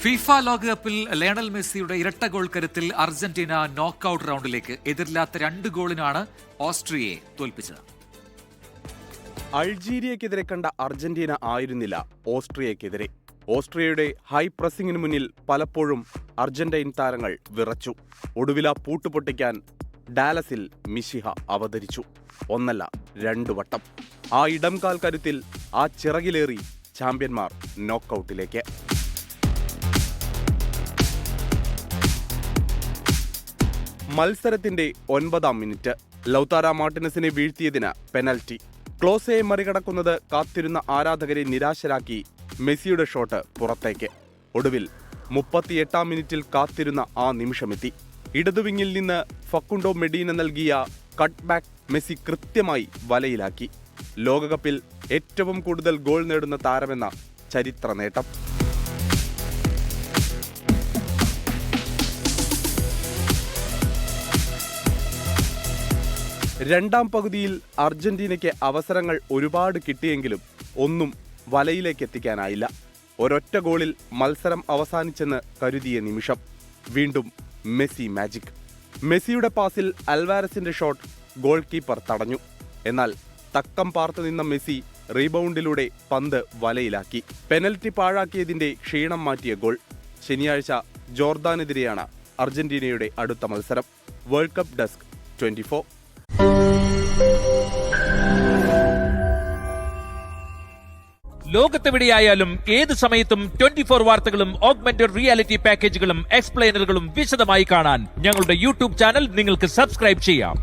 FIFA ലോകകപ്പിൽ Lionel മെസ്സിയുടെ ഇരട്ട ഗോൾ കരുത്തിൽ അർജന്റീന നോക്കൌട്ട് റൗണ്ടിലേക്ക്. എതിരില്ലാത്ത 2 ഗോളിനാണ് ഓസ്ട്രിയയെ തോൽപ്പിച്ചത്. അൾജീരിയക്കെതിരെ കണ്ട അർജന്റീന ആയിരുന്നില്ല ഓസ്ട്രിയക്കെതിരെ. ഓസ്ട്രിയയുടെ ഹൈ പ്രസിംഗിന് മുന്നിൽ പലപ്പോഴും അർജന്റൈൻ താരങ്ങൾ വിറച്ചു. ഒടുവില പൂട്ടുപൊട്ടിക്കാൻ ഡാലസിൽ മിശിഹ അവതരിച്ചു. ഒന്നല്ല 2 വട്ടം. ആ ഇടംകാൽ കരുത്തിൽ ആ ചിറകിലേറി ചാമ്പ്യന്മാർ നോക്കൌട്ടിലേക്ക്. മത്സരത്തിന്റെ 9-ാം മിനിറ്റ് ലൗതാരോ മാർട്ടിനസിനെ വീഴ്ത്തിയതിന് പെനൽറ്റി. ക്ലോസയെ മറികടക്കുന്നത് കാത്തിരുന്ന ആരാധകരെ നിരാശരാക്കി മെസ്സിയുടെ ഷോട്ട് പുറത്തേക്ക്. ഒടുവിൽ 38-ാം മിനിറ്റിൽ കാത്തിരുന്ന ആ നിമിഷമെത്തി. ഇടതുവിങ്ങിൽ നിന്ന് ഫക്കുണ്ടോ മെഡീന നൽകിയ കട്ട് ബാക്ക് മെസ്സി കൃത്യമായി വലയിലാക്കി. ലോകകപ്പിൽ ഏറ്റവും കൂടുതൽ ഗോൾ നേടുന്ന താരമെന്ന ചരിത്ര നേട്ടം. രണ്ടാം പകുതിയിൽ അർജന്റീനയ്ക്ക് അവസരങ്ങൾ ഒരുപാട് കിട്ടിയെങ്കിലും ഒന്നും വലയിലേക്ക് എത്തിക്കാനായില്ല. ഒരൊറ്റ ഗോളിൽ മത്സരം അവസാനിച്ചെന്ന് കരുതിയ നിമിഷം വീണ്ടും മെസ്സി മാജിക്. മെസ്സിയുടെ പാസിൽ അൽവാരസിന്റെ ഷോട്ട് ഗോൾ കീപ്പർ തടഞ്ഞു. എന്നാൽ തക്കം പാർത്തു നിന്ന മെസ്സി റീബൗണ്ടിലൂടെ പന്ത് വലയിലാക്കി. പെനൽറ്റി പാഴാക്കിയതിന്റെ ക്ഷീണം മാറ്റിയ ഗോൾ. ശനിയാഴ്ച ജോർദാനെതിരെയാണ് അർജന്റീനയുടെ അടുത്ത മത്സരം. World cup desk 24. ലോകത്തെവിടെയായാലും ഏത് സമയത്തും 24 വാർത്തകളും ഓഗ്മെന്റഡ് റിയാലിറ്റി പാക്കേജുകളും എക്സ്പ്ലെയിനറുകളും വിശദമായി കാണാൻ ഞങ്ങളുടെ യൂട്യൂബ് ചാനൽ നിങ്ങൾക്ക് സബ്സ്ക്രൈബ് ചെയ്യാം.